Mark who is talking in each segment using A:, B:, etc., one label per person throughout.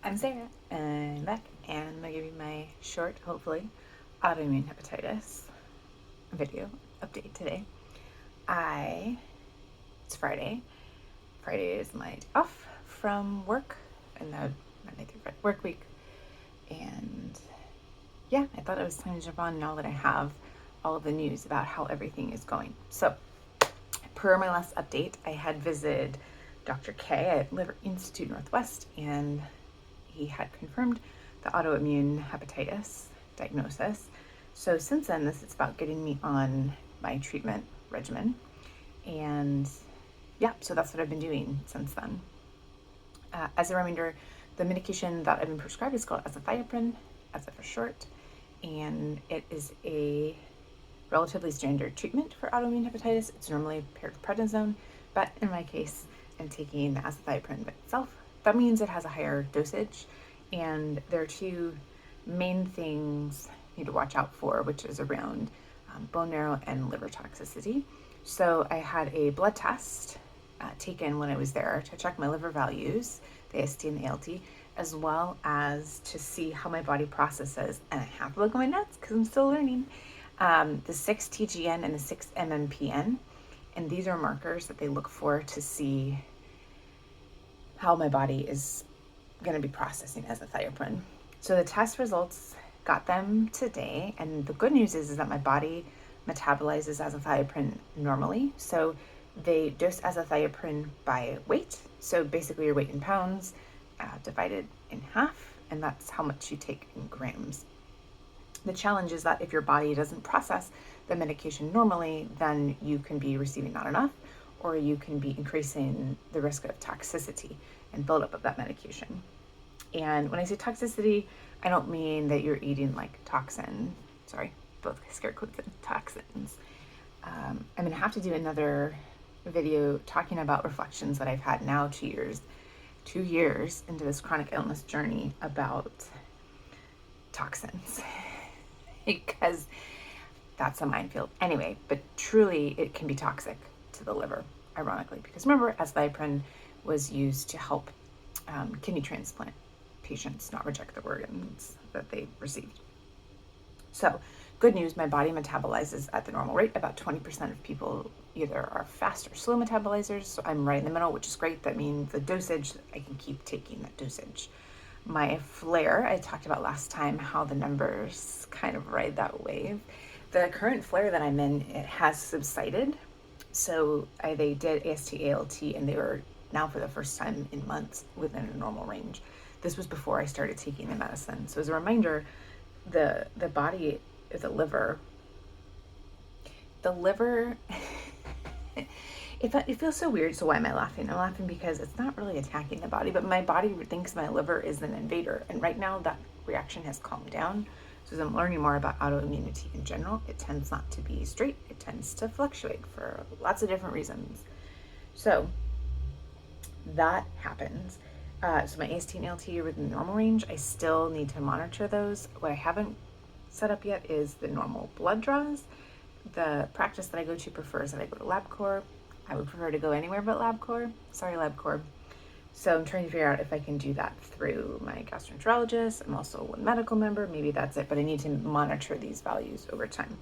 A: I'm Sarah, and I'm back, and I'm going to give you my short, hopefully, autoimmune hepatitis video update today. It's Friday. Friday is my day off from work, and the Monday through Friday work week. And yeah, I thought it was time to jump on now that I have all of the news about how everything is going. So, per my last update, I had visited Dr. K at Liver Institute Northwest, and he had confirmed the autoimmune hepatitis diagnosis. So since then, this is about getting me on my treatment regimen. And yeah, so that's what I've been doing since then. As a reminder, the medication that I've been prescribed is called azathioprine, AZA for short, and it is a relatively standard treatment for autoimmune hepatitis. It's normally paired with prednisone, but in my case, I'm taking the azathioprine by itself. That means it has a higher dosage, and there are two main things you need to watch out for, which is around bone marrow and liver toxicity. So I had a blood test taken when I was there to check my liver values, the AST and the ALT, as well as to see how my body processes, and I have to look at my notes because I'm still learning, the 6-TGN and the 6-MMPN, and these are markers that they look for to see how my body is going to be processing azathioprine. So the test results, got them today, and the good news is that my body metabolizes azathioprine normally. So they dose azathioprine by weight. So basically your weight in pounds divided in half, and that's how much you take in grams. The challenge is that if your body doesn't process the medication normally, then you can be receiving not enough, or you can be increasing the risk of toxicity and buildup of that medication. And when I say toxicity, I don't mean that you're eating like both scare quotes and toxins. I'm going to have to do another video talking about reflections that I've had now 2 years into this chronic illness journey about toxins, because that's a minefield. Anyway, but truly it can be toxic to the liver, ironically, because remember, azathioprine was used to help kidney transplant patients not reject the organs that they received. So good news, my body metabolizes at the normal rate. About 20% of people either are fast or slow metabolizers, so I'm right in the middle, which is great. That means the dosage, I can keep taking that dosage. My flare, I talked about last time how the numbers kind of ride that wave. The current flare that I'm in, it has subsided. So they did AST, ALT, and they were now for the first time in months within a normal range. This was before I started taking the medicine. So as a reminder, the body, the liver, it feels so weird. So why am I laughing? I'm laughing because it's not really attacking the body, but my body thinks my liver is an invader. And right now that reaction has calmed down. So as I'm learning more about autoimmunity in general, it tends not to be straight. It tends to fluctuate for lots of different reasons. So that happens. So my AST and ALT are within the normal range. I still need to monitor those. What I haven't set up yet is the normal blood draws. The practice that I go to prefers that I go to LabCorp. I would prefer to go anywhere but LabCorp. Sorry, LabCorp. So I'm trying to figure out if I can do that through my gastroenterologist. I'm also a medical member. Maybe that's it, but I need to monitor these values over time,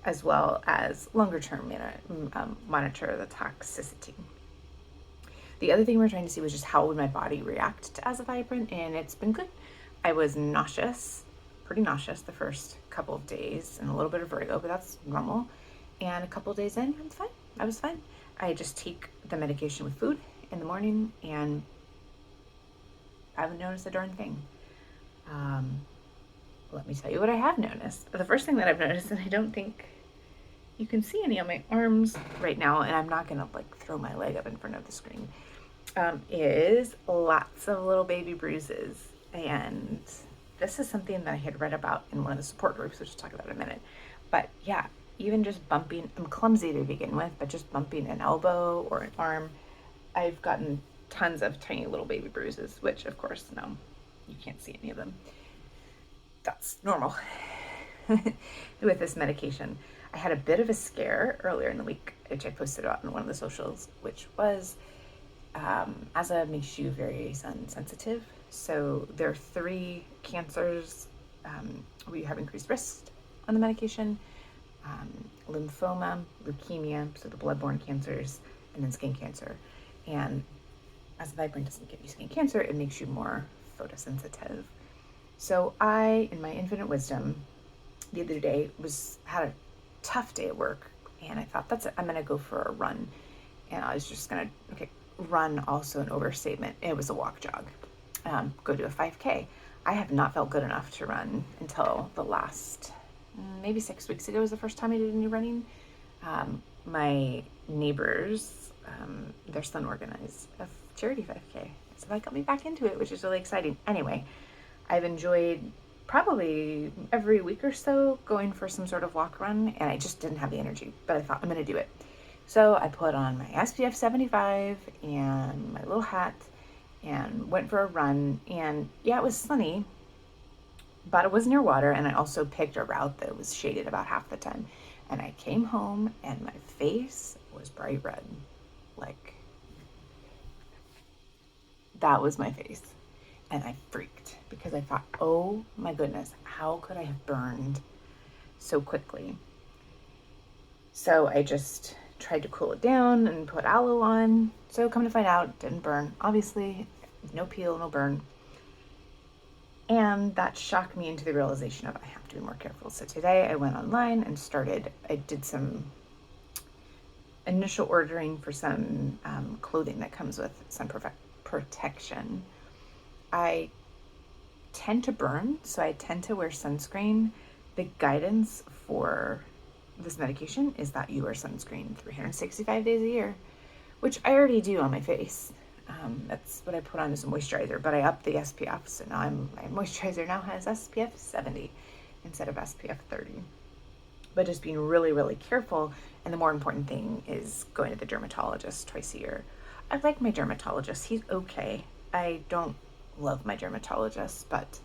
A: as well as longer term monitor the toxicity. The other thing we're trying to see was just how would my body react to azathioprine, and it's been good. I was pretty nauseous the first couple of days, and a little bit of vertigo, but that's normal. And a couple of days in, I was fine. I just take the medication with food in the morning, and I haven't noticed a darn thing. Let me tell you what I have noticed. The first thing that I've noticed, and I don't think you can see any on my arms right now, and I'm not gonna throw my leg up in front of the screen, is lots of little baby bruises. And this is something that I had read about in one of the support groups, which we'll talk about in a minute. But yeah, even just bumping, I'm clumsy to begin with, but just bumping an elbow or an arm, I've gotten tons of tiny little baby bruises, which of course, no, you can't see any of them. That's normal with this medication. I had a bit of a scare earlier in the week, which I posted out on one of the socials, which was asthma makes you very sun sensitive. So there are 3 cancers where you have increased risk on the medication: lymphoma, leukemia, so the bloodborne cancers, and then skin cancer. And azathioprine doesn't give you skin cancer, it makes you more photosensitive. So I, in my infinite wisdom, the other day had a tough day at work, and I thought, that's it, I'm gonna go for a run. And I was just gonna, run, also an overstatement. It was a walk jog. Go do a 5K. I have not felt good enough to run until the last, maybe 6 weeks ago was the first time I did any running. My neighbors, their son organized a charity 5K. So that got me back into it, which is really exciting. Anyway, I've enjoyed probably every week or so going for some sort of walk run, and I just didn't have the energy, but I thought, I'm going to do it. So I put on my SPF 75 and my little hat and went for a run. And yeah, it was sunny, but it was near water. And I also picked a route that was shaded about half the time. And I came home and my face was bright red. Like, that was my face. And I freaked because I thought, oh my goodness, how could I have burned so quickly? So I just tried to cool it down and put aloe on. So come to find out, didn't burn. Obviously, no peel, no burn. And that shocked me into the realization of I have to be more careful. So today I went online and I did some initial ordering for some clothing that comes with sun protection. I tend to burn, so I tend to wear sunscreen. The guidance for this medication is that you wear sunscreen 365 days a year, which I already do on my face. That's what I put on as a moisturizer, but I upped the SPF, so now my moisturizer now has SPF 70 instead of SPF 30. But just being really, really careful, and the more important thing is going to the dermatologist twice a year. I like my dermatologist. He's okay. I don't love my dermatologist, but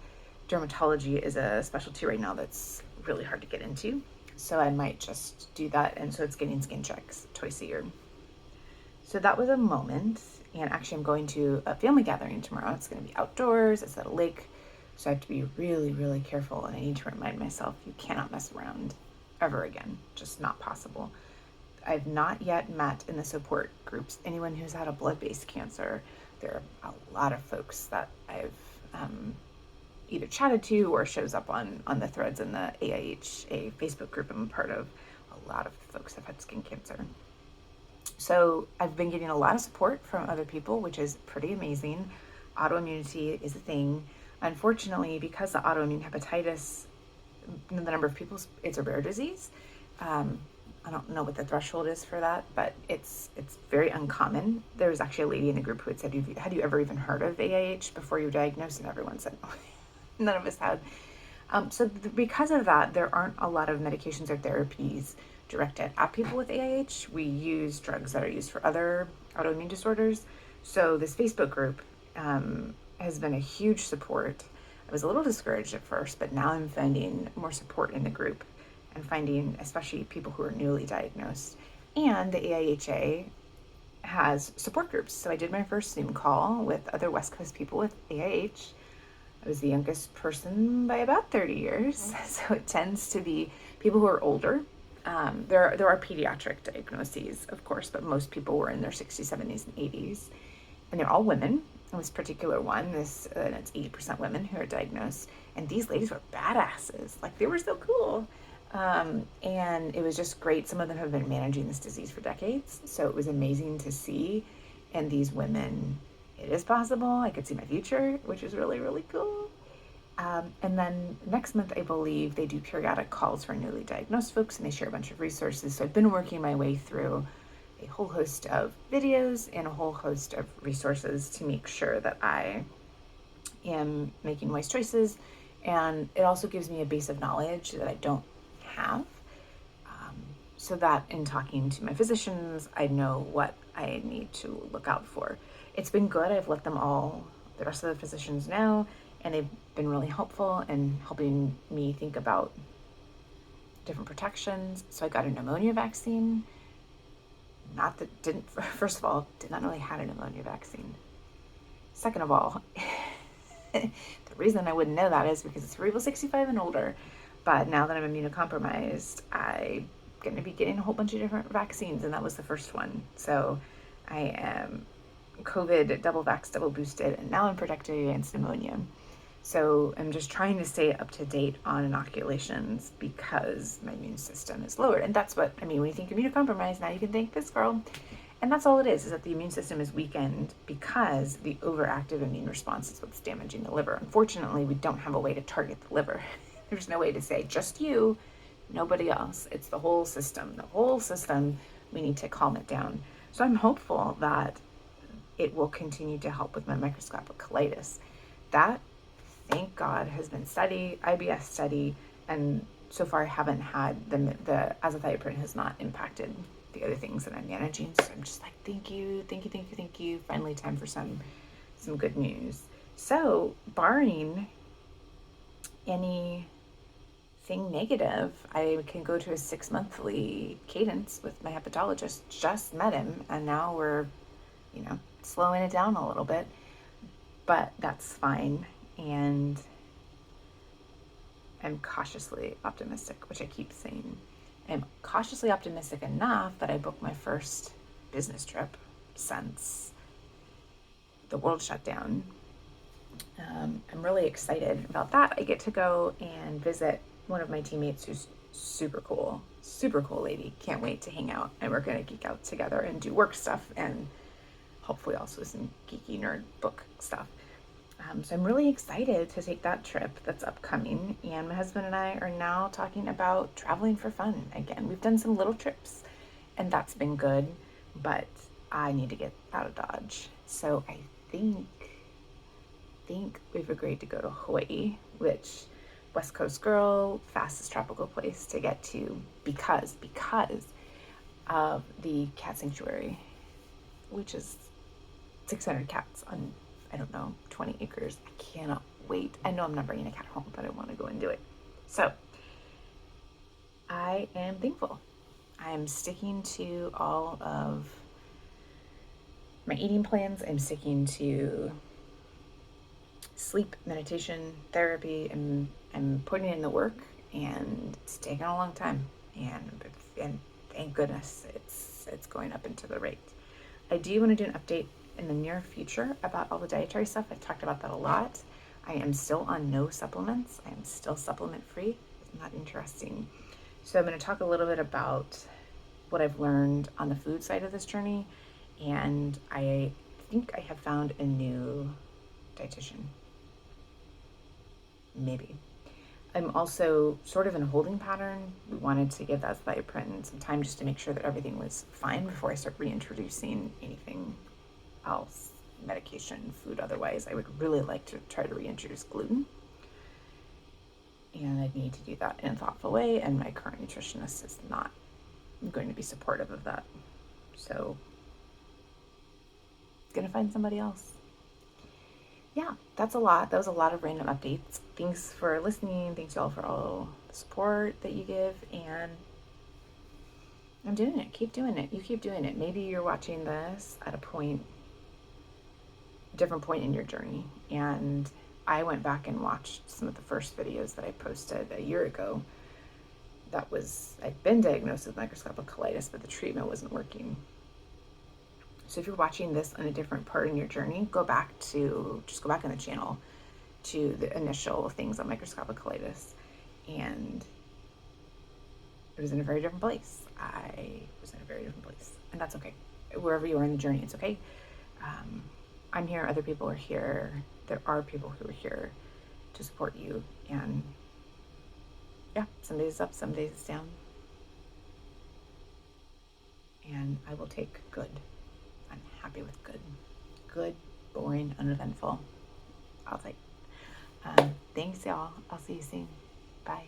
A: dermatology is a specialty right now that's really hard to get into. So I might just do that. And so it's getting skin checks twice a year. So that was a moment. And actually I'm going to a family gathering tomorrow. It's going to be outdoors. It's at a lake. So I have to be really, really careful. And I need to remind myself, you cannot mess around ever again. Just not possible. I've not yet met in the support groups anyone who's had a blood-based cancer. There are a lot of folks that I've either chatted to or shows up on the threads in the AIHA Facebook group I'm a part of. A lot of folks have had skin cancer. So I've been getting a lot of support from other people, which is pretty amazing. Autoimmunity is a thing. Unfortunately, because the autoimmune hepatitis, the number of people, it's a rare disease. I don't know what the threshold is for that, but it's very uncommon. There was actually a lady in the group who had said, had you ever even heard of AIH before you were diagnosed? And everyone said, no. None of us had. Because of that, there aren't a lot of medications or therapies directed at people with AIH. We use drugs that are used for other autoimmune disorders. So this Facebook group has been a huge support. I was a little discouraged at first, but now I'm finding more support in the group and finding especially people who are newly diagnosed. And the AIHA has support groups. So I did my first Zoom call with other West Coast people with AIH. I was the youngest person by about 30 years. So it tends to be people who are older. There are pediatric diagnoses, of course, but most people were in their 60s, 70s, and 80s. And they're all women. In this particular one, it's 80% women who are diagnosed. And these ladies were badasses. Like, they were so cool. And it was just great. Some of them have been managing this disease for decades. So it was amazing to see. And these women, it is possible. I could see my future, which is really, really cool. And then next month, I believe they do periodic calls for newly diagnosed folks, and they share a bunch of resources. So I've been working my way through a whole host of videos and a whole host of resources to make sure that I am making wise choices. And it also gives me a base of knowledge that I don't have. So that in talking to my physicians, I know what I need to look out for. It's been good. I've let the rest of the physicians know, and they've been really helpful in helping me think about different protections. So I got a pneumonia vaccine not that didn't, first of all, did not know they had a pneumonia vaccine. Second of all, the reason I wouldn't know that is because it's for people 65 and older. But now that I'm immunocompromised, I'm going to be getting a whole bunch of different vaccines, and that was the first one. So I am COVID, double vaxxed, double boosted, and now I'm protected against pneumonia. So I'm just trying to stay up to date on inoculations because my immune system is lowered. And that's what, I mean, when you think immunocompromised, now you can thank this girl. And that's all it is that the immune system is weakened because the overactive immune response is what's damaging the liver. Unfortunately, we don't have a way to target the liver. There's no way to say, just you, nobody else. It's the whole system. The whole system, we need to calm it down. So I'm hopeful that it will continue to help with my microscopic colitis. That, thank God, has been studied, IBS study, and so far I haven't had the azathioprine has not impacted the other things that I'm managing. So I'm just like, thank you. Finally time for some good news. So barring anything negative, I can go to a 6-monthly cadence with my hepatologist. Just met him, and now we're, slowing it down a little bit, but that's fine. And I'm cautiously optimistic, which I keep saying. I'm cautiously optimistic enough that I booked my first business trip since the world shut down. I'm really excited about that. I get to go and visit one of my teammates who's super cool lady. Can't wait to hang out, and we're going to geek out together and do work stuff and hopefully also some geeky nerd book stuff. So I'm really excited to take that trip that's upcoming. And my husband and I are now talking about traveling for fun again. We've done some little trips, and that's been good, but I need to get out of Dodge. So I think we've agreed to go to Hawaii, which West Coast girl, fastest tropical place to get to because of the cat sanctuary, which is 600 cats on, 20 acres. I cannot wait. I know I'm not bringing a cat home, but I want to go and do it. So I am thankful. I am sticking to all of my eating plans. I'm sticking to sleep, meditation, therapy, and I'm putting in the work, and it's taken a long time. And thank goodness it's going up into the rate. I do want to do an update in the near future about all the dietary stuff. I've talked about that a lot. I am still on no supplements. I am still supplement free. It's not interesting. So I'm going to talk a little bit about what I've learned on the food side of this journey. And I think I have found a new dietitian. Maybe. I'm also sort of in a holding pattern. We wanted to give that thioprin some time just to make sure that everything was fine before I start reintroducing anything else, medication, food, otherwise. I would really like to try to reintroduce gluten. And I need to do that in a thoughtful way, and my current nutritionist is not going to be supportive of that. So I'm gonna find somebody else. Yeah, that's a lot. That was a lot of random updates. Thanks for listening. Thanks y'all for all the support that you give. And I'm doing it. Keep doing it. You keep doing it. Maybe you're watching this at a different point in your journey. And I went back and watched some of the first videos that I posted a year ago. I'd been diagnosed with microscopic colitis, but the treatment wasn't working. So if you're watching this on a different part in your journey, go back in the channel to the initial things on microscopic colitis. And it was in a very different place. And that's okay. Wherever you are in the journey, it's okay. I'm here. Other people are here. There are people who are here to support you. And yeah, some days it's up, some days it's down. And I will take good. I'm happy with good. Good, boring, uneventful. I'll take. Thanks, y'all. I'll see you soon. Bye.